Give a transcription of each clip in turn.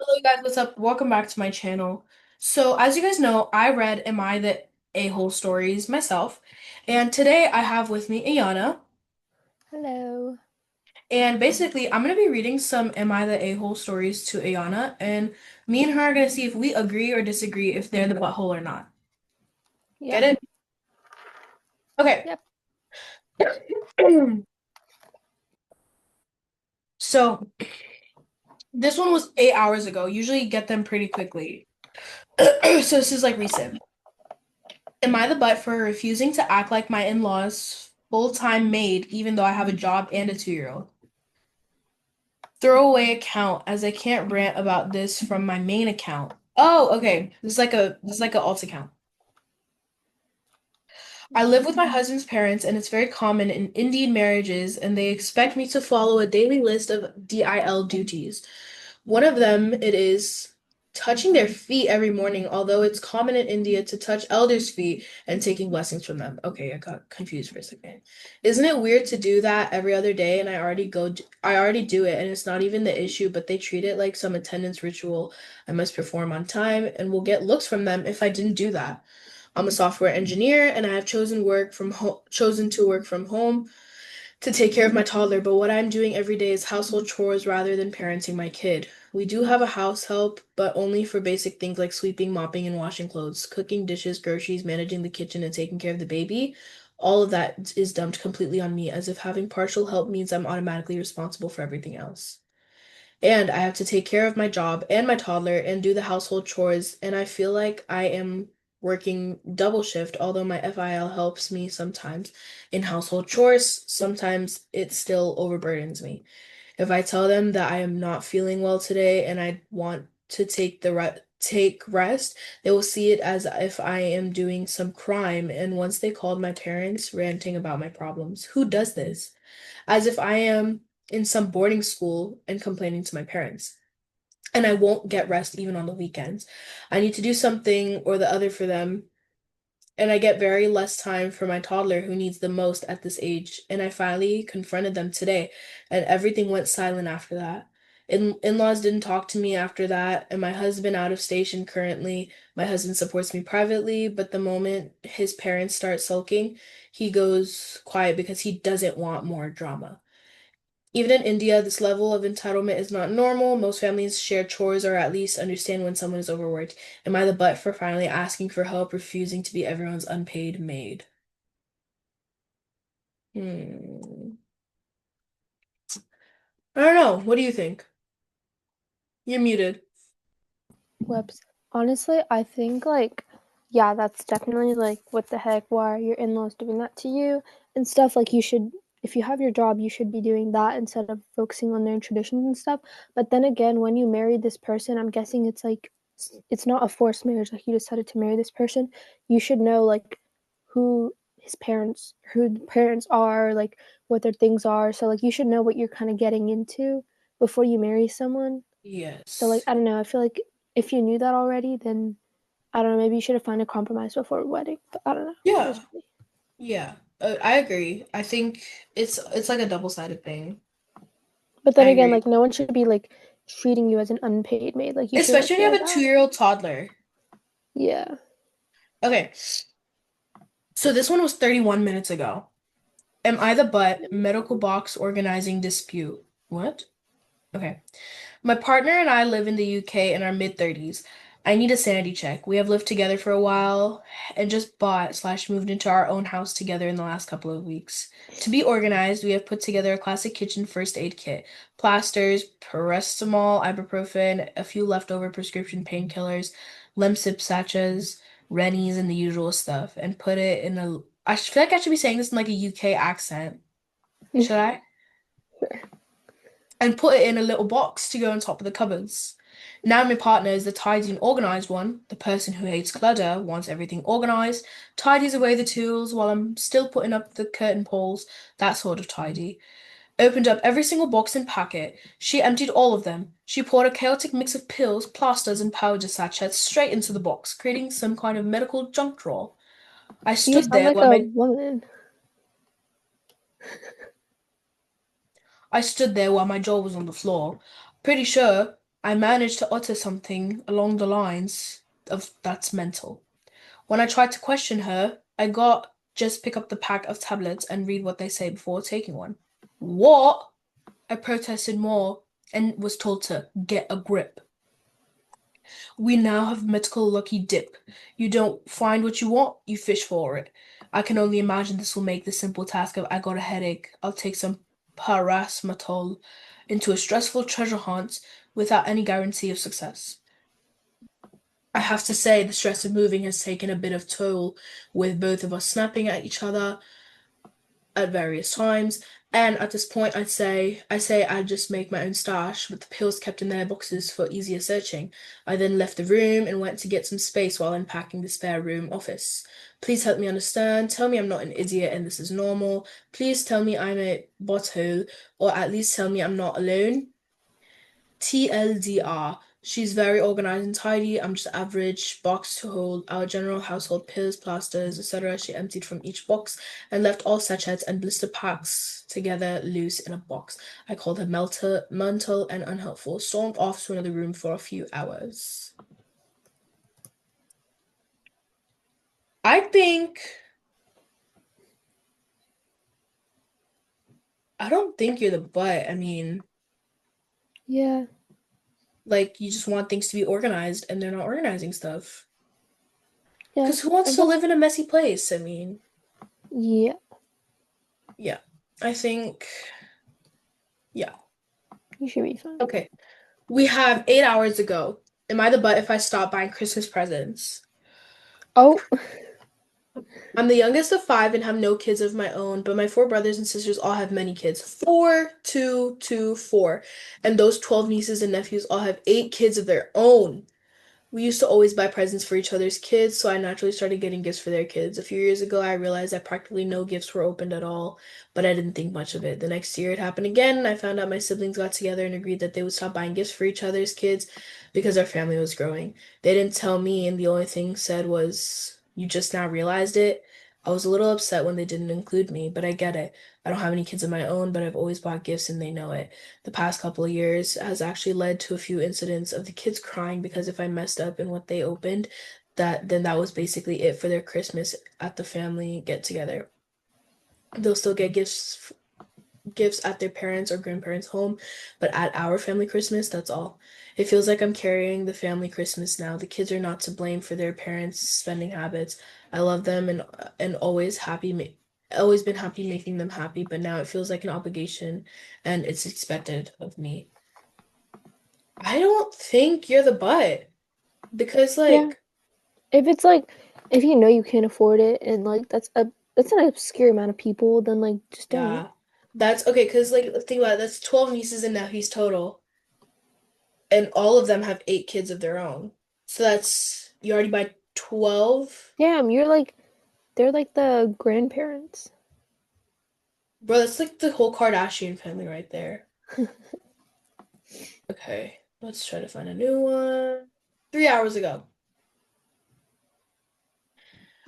Hello guys, what's up? Welcome back to my channel. So, as you guys know, I read Am I the A-hole stories myself, and today I have with me Ayana, Hello. and basically I'm gonna be reading some Am I the A-hole stories to Ayana, and me and her are gonna see if we agree or disagree if they're the butthole or not. Yeah. Get it? Okay. Yep. So, this one was 8 hours ago. Usually you get them pretty quickly. So this is like recent. Am I the butt for refusing to act like my in-laws full-time maid even though I have a job and a 2-year-old? Throwaway account as I can't rant about this from my main account. Oh, okay. This is like a alt account. I live with my husband's parents and it's very common in Indian marriages and they expect me to follow a daily list of DIL duties. One of them it is touching their feet every morning, although it's common in India to touch elders' feet and taking blessings from them. Okay, I got confused for a second. Isn't it weird to do that every other day and I already do it and it's not even the issue, but they treat it like some attendance ritual I must perform on time and will get looks from them if I didn't do that. I'm a software engineer and I have chosen to work from home to take care of my toddler, but what I'm doing every day is household chores rather than parenting my kid. We do have a house help, but only for basic things like sweeping, mopping, and washing clothes, cooking dishes, groceries, managing the kitchen, and taking care of the baby. All of that is dumped completely on me, as if having partial help means I'm automatically responsible for everything else. And I have to take care of my job and my toddler and do the household chores, and I feel like I am working double shift, although my FIL helps me sometimes in household chores, sometimes it still overburdens me. If I tell them that I am not feeling well today and I want to take rest, they will see it as if I am doing some crime. And once they called my parents ranting about my problems, who does this? As if I am in some boarding school and complaining to my parents. And I won't get rest even on the weekends. I need to do something or the other for them, and I get very less time for my toddler who needs the most at this age. And I finally confronted them today, and everything went silent after that. In-laws didn't talk to me after that, and my husband out of station currently. My husband supports me privately, but the moment his parents start sulking, he goes quiet because he doesn't want more drama. Even in India, this level of entitlement is not normal. Most families share chores or at least understand when someone is overworked. Am I the butt for finally asking for help, refusing to be everyone's unpaid maid? Hmm. I don't know. What do you think? You're muted. Whoops. Honestly, I think yeah, that's definitely what the heck? Why are your in-laws doing that to you and stuff? Like you should, if you have your job, you should be doing that instead of focusing on their traditions and stuff. But then again, when you marry this person, I'm guessing it's not a forced marriage. Like you decided to marry this person, you should know who who the parents are, like what their things are. So like you should know what you're kind of getting into before you marry someone. So Yes. I don't know. I feel like if you knew that already, then I don't know. Maybe you should have found a compromise before a wedding. But I don't know. Yeah. Just me. Yeah. I agree. I think it's like a double-sided thing. But I then again, agree. no one should be treating you as an unpaid maid. Like you shouldn't Especially when you feel have a that. 2-year-old toddler. Yeah. Okay. So this one was 31 minutes ago. Am I the butt? Medical box organizing dispute. What? Okay. My partner and I live in the UK in our mid-30s. I need a sanity check. We have lived together for a while and just bought/moved into our own house together in the last couple of weeks. To be organized, we have put together a classic kitchen first aid kit. Plasters, paracetamol, ibuprofen, a few leftover prescription painkillers, Lemsip sachets, Rennies, and the usual stuff, and put it in a I feel like I should be saying this in like a UK accent. Should I? And put it in a little box to go on top of the cupboards. Now my partner is the tidy and organized one. The person who hates clutter, wants everything organized, tidies away the tools while I'm still putting up the curtain poles, that sort of tidy. Opened up every single box and packet. She emptied all of them. She poured a chaotic mix of pills, plasters, and powder sachets straight into the box, creating some kind of medical junk drawer. I You stood sound there like while a my woman. I stood there while my jaw was on the floor. Pretty sure I managed to utter something along the lines of that's mental. When I tried to question her, I got just pick up the pack of tablets and read what they say before taking one. What? I protested more and was told to get a grip. We now have medical lucky dip. You don't find what you want, you fish for it. I can only imagine this will make the simple task of I got a headache, I'll take some paracetamol into a stressful treasure hunt without any guarantee of success. I have to say, the stress of moving has taken a bit of toll with both of us snapping at each other at various times. And at this point, I say I just make my own stash with the pills kept in their boxes for easier searching. I then left the room and went to get some space while unpacking the spare room office. Please help me understand. Tell me I'm not an idiot and this is normal. Please tell me I'm a butthole, or at least tell me I'm not alone. TLDR. She's very organized and tidy. I'm just average. Box to hold our general household pills, plasters, etc. She emptied from each box and left all sachets and blister packs together loose in a box. I called her mental and unhelpful. Stormed off to another room for a few hours. I think I don't think you're the butt. I mean, Yeah. like you just want things to be organized and they're not organizing stuff. Yeah. Because who wants I to guess. live in a messy place? I mean, Yeah. yeah. I think, yeah. You should be fine. Okay. We have 8 hours to go. Am I the butt if I stop buying Christmas presents? Oh. I'm the youngest of five and have no kids of my own, but my four brothers and sisters all have many kids. Four, two, two, four. And those 12 nieces and nephews all have 8 kids of their own. We used to always buy presents for each other's kids, so I naturally started getting gifts for their kids. A few years ago, I realized that practically no gifts were opened at all, but I didn't think much of it. The next year, it happened again. I found out my siblings got together and agreed that they would stop buying gifts for each other's kids because our family was growing. They didn't tell me, and the only thing said was, "You just now realized it." I was a little upset when they didn't include me, but I get it. I don't have any kids of my own, but I've always bought gifts and they know it. The past couple of years has actually led to a few incidents of the kids crying because if I messed up in what they opened, that was basically it for their Christmas at the family get together. They'll still get gifts at their parents' or grandparents' home, but at our family Christmas, that's all. It feels like I'm carrying the family Christmas now. The kids are not to blame for their parents' spending habits. I love them and always been happy making them happy, but now it feels like an obligation and it's expected of me. I don't think you're the butt because Yeah. like If it's like, if you know you can't afford it and like that's an obscure amount of people, then like just don't. yeah. That's okay, because like think about it, that's 12 nieces and nephews total. And all of them have 8 kids of their own. So that's you already by 12? Damn, you're like they're like the grandparents. Bro, that's like the whole Kardashian family right there. Okay, let's try to find a new one. 3 hours ago.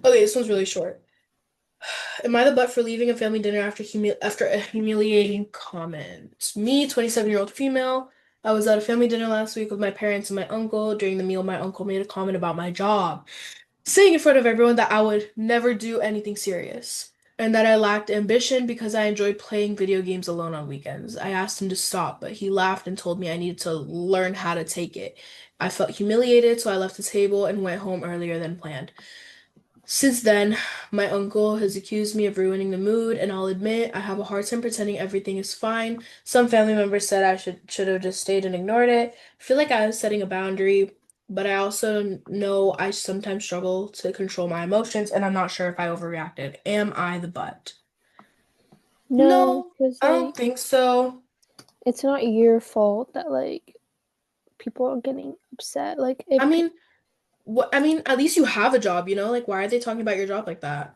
Okay, this one's really short. Am I the butt for leaving a family dinner after a humiliating comment? Me, 27-year-old female. I was at a family dinner last week with my parents and my uncle. During the meal, my uncle made a comment about my job, saying in front of everyone that I would never do anything serious and that I lacked ambition because I enjoyed playing video games alone on weekends. I asked him to stop, but he laughed and told me I needed to learn how to take it. I felt humiliated, so I left the table and went home earlier than planned. Since then, my uncle has accused me of ruining the mood, and I'll admit I have a hard time pretending everything is fine. Some family members said I should have just stayed and ignored it. I feel like I was setting a boundary, but I also know I sometimes struggle to control my emotions, and I'm not sure if I overreacted. Am I the butt? No, No, because I don't like think so. it's not your fault that like people are getting upset. Like I if mean, what I mean, at least you have a job, you know? Like, why are they talking about your job like that?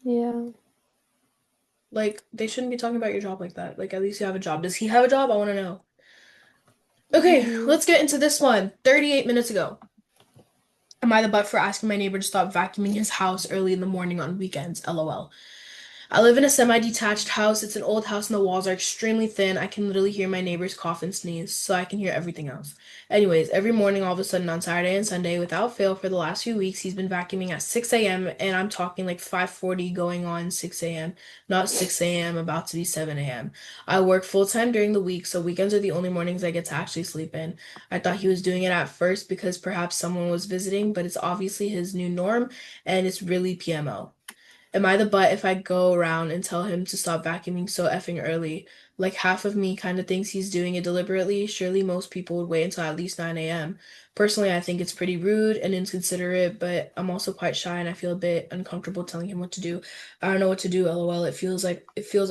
yeah. Like, they shouldn't be talking about your job like that. Like, at least you have a job. Does he have a job? I want to know. Okay, Mm, let's get into this one. 38 minutes ago. Am I the butt for asking my neighbor to stop vacuuming his house early in the morning on weekends? LOL. I live in a semi-detached house. It's an old house and the walls are extremely thin. I can literally hear my neighbors cough and sneeze, so I can hear everything else. Anyways, every morning, all of a sudden on Saturday and Sunday, without fail, for the last few weeks, he's been vacuuming at 6 a.m. and I'm talking like 5:40 going on 6 a.m., not 6 a.m., about to be 7 a.m. I work full-time during the week, so weekends are the only mornings I get to actually sleep in. I thought he was doing it at first because perhaps someone was visiting, but it's obviously his new norm and it's really PMO. Am I the butt if I go around and tell him to stop vacuuming so effing early? Like half of me kind of thinks he's doing it deliberately. Surely most people would wait until at least 9 a.m. Personally, I think it's pretty rude and inconsiderate, but I'm also quite shy and I feel a bit uncomfortable telling him what to do. I don't know what to do, LOL. It feels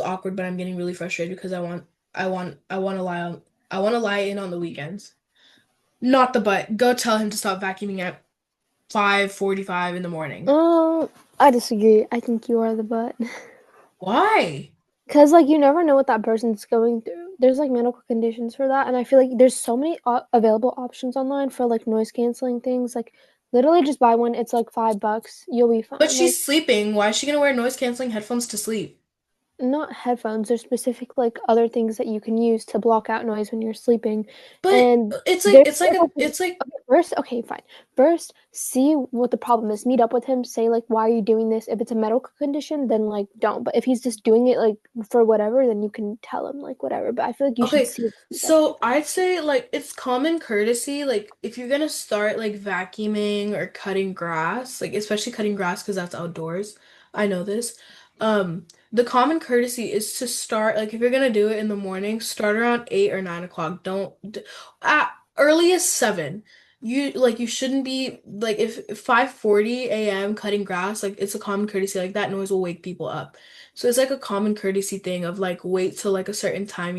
awkward, but I'm getting really frustrated because I want to I want to lie in on the weekends. Not the butt. Go tell him to stop vacuuming at 5:45 in the morning. Um, I disagree. I think you are the butt. Why? Cause like you never know what that person's going through. There's like medical conditions for that, and I feel like there's so many available options online for like noise canceling things. Like literally, just buy one. It's like $5. You'll be But fine. Like she's sleeping. Why is she gonna wear noise canceling headphones to sleep? not headphones. There's specific like other things that you can use to block out noise when you're sleeping, But and there's it's like okay, first okay fine. First, see what the problem is. Meet up with him. Say like, why are you doing this? If it's a medical condition, then like don't. But if he's just doing it like for whatever, then you can tell him like whatever. But I feel like you should okay, see what he says to so you. I'd say like it's common courtesy, like if you're gonna start like vacuuming or cutting grass, like especially cutting grass because that's outdoors. I know this. The common courtesy is to start like if you're gonna do it in the morning, start around 8 or 9 o'clock. At earliest 7. You shouldn't be like if 5:40 a.m. cutting grass, like it's a common courtesy, like that noise will wake people up. So it's like a common courtesy thing of like wait till like a certain time,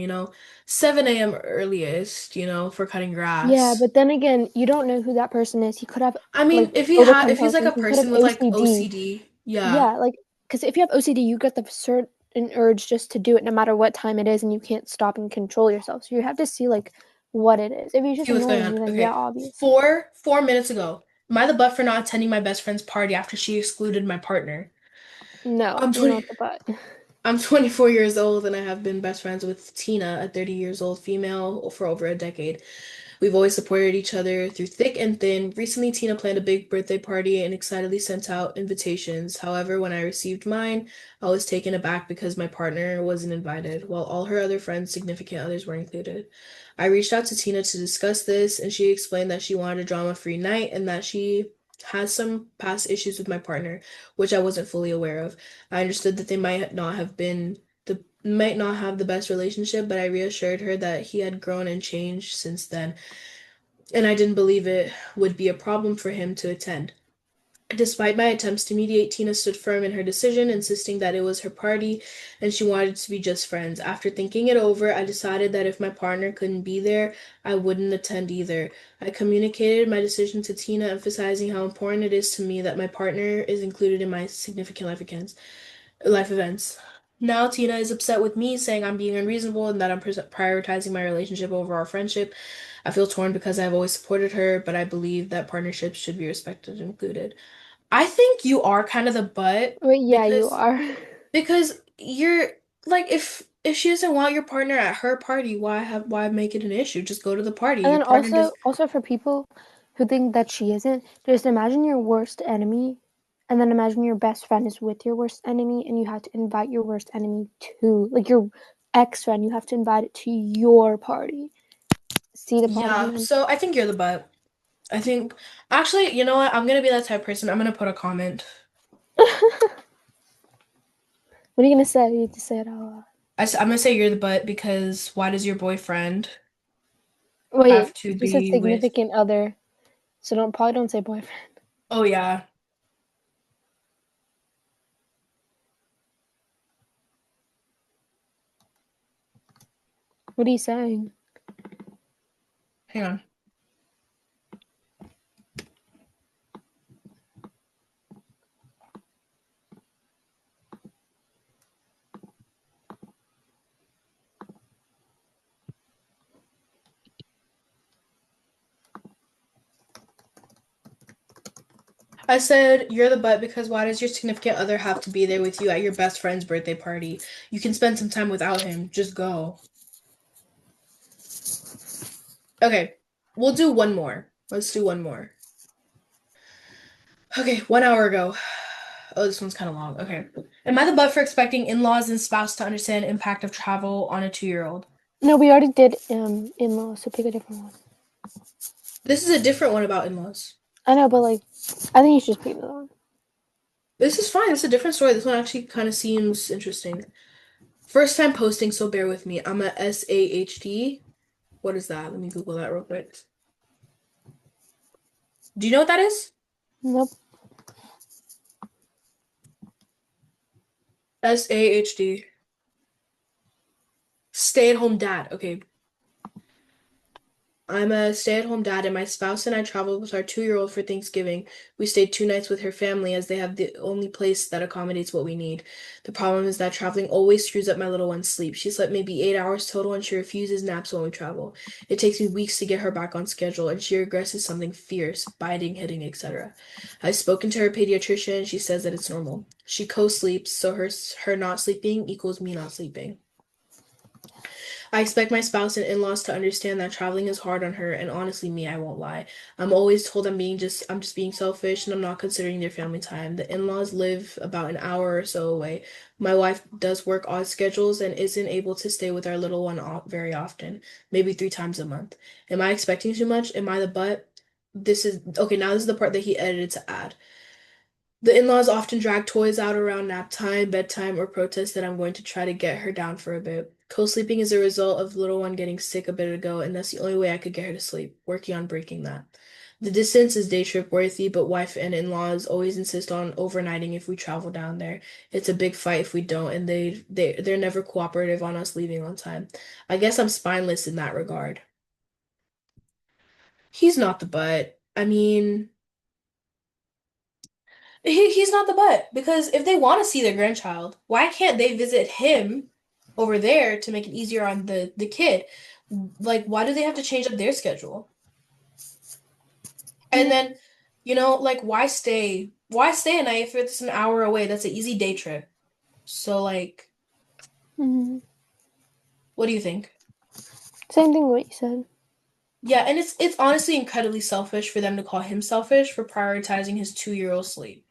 7 a.m. earliest, for cutting Yeah, grass. but then again, you don't know who that person is. He could have I like mean, if he's like a overcompulsion. He could have person with like OCD. OCD, yeah. Yeah, like because if you have OCD, you get the certain urge just to do it no matter what time it is, and you can't stop and control yourself. So you have to see like what it is. If he's just See what's going annoying on. you, then yeah, Okay. obviously. Four minutes ago. Am I the butt for not attending my best friend's party after she excluded my partner? No, I'm you're 20. not the butt. I'm 24 years old and I have been best friends with Tina, a 30 years old female, for over a decade. We've always supported each other through thick and thin. Recently, Tina planned a big birthday party and excitedly sent out invitations. However, when I received mine, I was taken aback because my partner wasn't invited, while all her other friends' significant others were included. I reached out to Tina to discuss this, and she explained that she wanted a drama-free night and that she has some past issues with my partner, which I wasn't fully aware of. I understood that they might not have the best relationship, but I reassured her that he had grown and changed since then and I didn't believe it would be a problem for him to attend. Despite my attempts to mediate, Tina stood firm in her decision, insisting that it was her party and she wanted to be just friends. After thinking it over, I decided that if my partner couldn't be there, I wouldn't attend either. I communicated my decision to Tina, emphasizing how important it is to me that my partner is included in my significant life events. Now Tina is upset with me, saying I'm being unreasonable and that I'm prioritizing my relationship over our friendship. I feel torn because I've always supported her, but I believe that partnerships should be respected and included. I think you are kind of the butt Wait, yeah, you because are. you're like if she doesn't want your partner at her party, why make it an issue? Just go to the party. And Your then partner does also for people who think that she isn't, just imagine your worst enemy, and then imagine your best friend is with your worst enemy, and you have to invite your worst enemy to like your ex friend. You have to invite it to your party. See the problem yeah, then? so I think you're the butt. I think actually, you know what? I'm gonna be that type of person. I'm gonna put a comment. What are you gonna say? You have to say it out loud. I'm gonna say you're the butt because why does your boyfriend have Wait, to you said be with? significant other, so don't say boyfriend. Oh yeah, What are you saying? hang on. I said, you're the butt because why does your significant other have to be there with you at your best friend's birthday party? You can spend some time without him. Just go. Okay, we'll do one more. Let's do one more. Okay, 1 hour ago. Oh, this one's kind of long. Okay. Am I the butt for expecting in-laws and spouse to understand impact of travel on a 2-year-old? No, we already did in-laws, so pick a different one. This is a different one about in-laws. I know, but like, I think you should just pick that one. This is fine. It's a different story. This one actually kind of seems interesting. First time posting, so bear with me. I'm a SAHD. What is that? Let me Google that real quick. Do you know what that is? Nope. SAHD. Stay-at-home dad. Okay. I'm a stay-at-home dad, and my spouse and I traveled with our 2-year-old for Thanksgiving. We stayed 2 nights with her family as they have the only place that accommodates what we need. The problem is that traveling always screws up my little one's sleep. She slept maybe 8 hours total, and she refuses naps when we travel. It takes me weeks to get her back on schedule, and she regresses something fierce, biting, hitting, etc. I've spoken to her pediatrician, and she says that it's normal. She co-sleeps, so her not sleeping equals me not sleeping. I expect my spouse and in-laws to understand that traveling is hard on her, and honestly, me, I won't lie. I'm always told I'm just being selfish and I'm not considering their family time. The in-laws live about an hour or so away. My wife does work odd schedules and isn't able to stay with our little one very often, maybe 3 times a month. Am I expecting too much? Am I the butt? This is okay, now this is the part that he edited to add. The in-laws often drag toys out around nap time, bedtime, or protest that I'm going to try to get her down for a bit. Co-sleeping is a result of little one getting sick a bit ago, and that's the only way I could get her to sleep, working on breaking that. The distance is day trip worthy, but wife and in-laws always insist on overnighting if we travel down there. It's a big fight if we don't, and they're never cooperative on us leaving on time. I guess I'm spineless in that regard. He's not the butt. I mean, he's not the butt because if they want to see their grandchild, why can't they visit him over there to make it easier on the kid? Like, why do they have to change up their schedule? And Yeah. then, like, why stay? Why stay a night if it's an hour away? That's an easy day trip. So, like, Mm-hmm. what do you think? Same thing what you said. Yeah, and it's honestly incredibly selfish for them to call him selfish for prioritizing his 2-year-old sleep.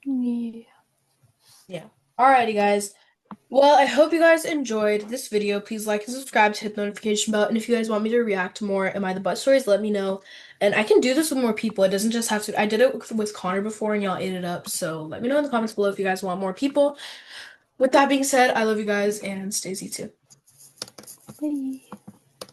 Yeah. Yeah. Alrighty, guys. Well, I hope you guys enjoyed this video. Please like and subscribe to hit the notification bell. And if you guys want me to react to more Am I the Butt stories, let me know. And I can do this with more people. It doesn't just have to. I did it with Connor before and y'all ate it up. So let me know in the comments below if you guys want more people. With that being said, I love you guys and stay Z too. Bye.